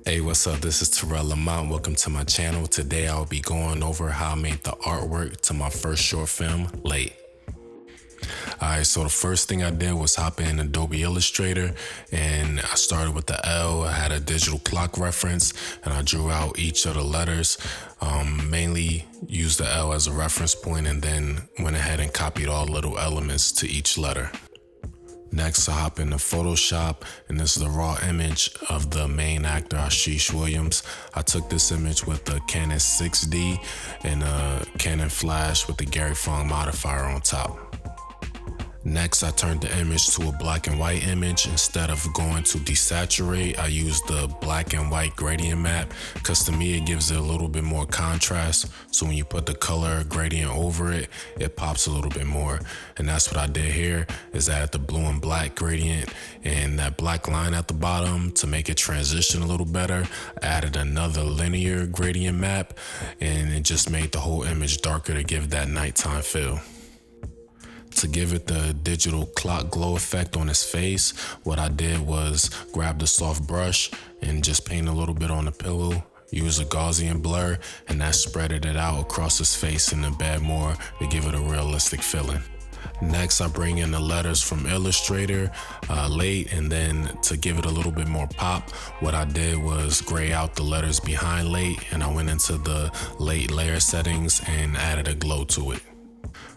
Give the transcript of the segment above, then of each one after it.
Hey, what's up? This is Terrell Lamont. Welcome to my channel. Today I'll be going over how I made the artwork to my first short film, Late. Alright, so the first thing I did was hop in Adobe Illustrator and I started with the L. I had a digital clock reference and I drew out each of the letters. Mainly used the L as a reference point and then went ahead and copied all little elements to each letter. Next, I hop into Photoshop, and this is the raw image of the main actor, Ashish Williams. I took this image with the Canon 6D and a Canon Flash with the Gary Fong modifier on top. Next, I turned the image to a black and white image. Instead of going to desaturate, I used the black and white gradient map because to me it gives it a little bit more contrast. So when you put the color gradient over it, it pops a little bit more. And that's what I did here, is add the blue and black gradient and that black line at the bottom to make it transition a little better. I added another linear gradient map and it just made the whole image darker to give that nighttime feel. To give it the digital clock glow effect on his face, what I did was grab the soft brush and just paint a little bit on the pillow, use a Gaussian blur, and that spreaded it out across his face in the bed more to give it a realistic feeling. Next, I bring in the letters from Illustrator, Late, and then to give it a little bit more pop, what I did was gray out the letters behind Late, and I went into the Late layer settings and added a glow to it.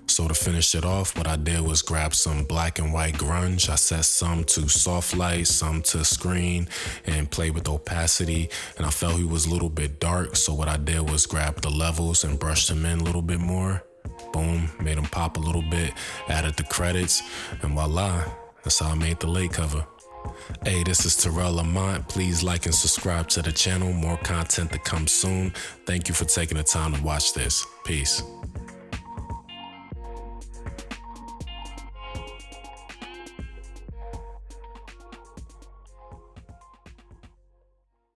So to finish it off, what I did was grab some black and white grunge. I set some to soft light, some to screen, and play with opacity. And I felt he was a little bit dark, so what I did was grab the levels and brush them in a little bit more. Boom, made them pop a little bit, added the credits, and voila, that's how I made the Late cover. Hey, this is Terrell Lamont. Please like and subscribe to the channel. More content to come soon. Thank you for taking the time to watch this. Peace.